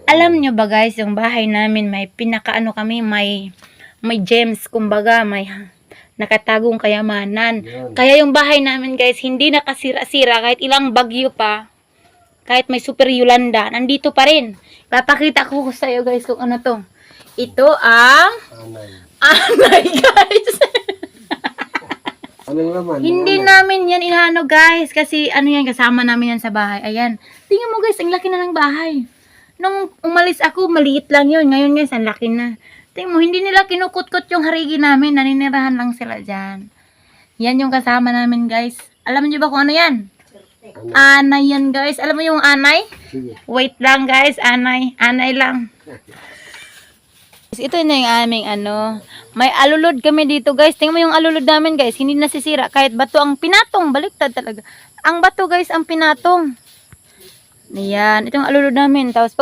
Alam nyo ba guys, yung bahay namin may pinakaano kami, may gems, kumbaga may nakatagong kayamanan. Kaya yung bahay namin guys, hindi nakasira-sira kahit ilang bagyo pa. Kahit may super Yolanda, nandito pa rin. Papakita ko sa iyo guys kung ano to. Ito ang anay guys. Anong laman? Hindi namin yan inano guys. Kasi ano yan, kasama namin yan sa bahay. Ayan. Tingnan mo guys, ang laki na ng bahay. Nung umalis ako, maliit lang yun. Ngayon guys, ang laki na. Tingnan mo, hindi nila kinukut-kut yung harigi namin. Naninirahan lang sila dyan. Yan yung kasama namin guys. Alam niyo ba kung ano yan? Anay yan guys. Alam mo yung anay? Sige. Wait lang guys, anay. Anay lang. Ito na yung aming ano. May alulod kami dito guys. Tingnan mo yung alulod namin guys. Hindi nasisira. Kahit bato ang pinatong. Baliktad talaga. Ang bato guys ang pinatong. Ayan. Ito yung alulod namin. Tapos pag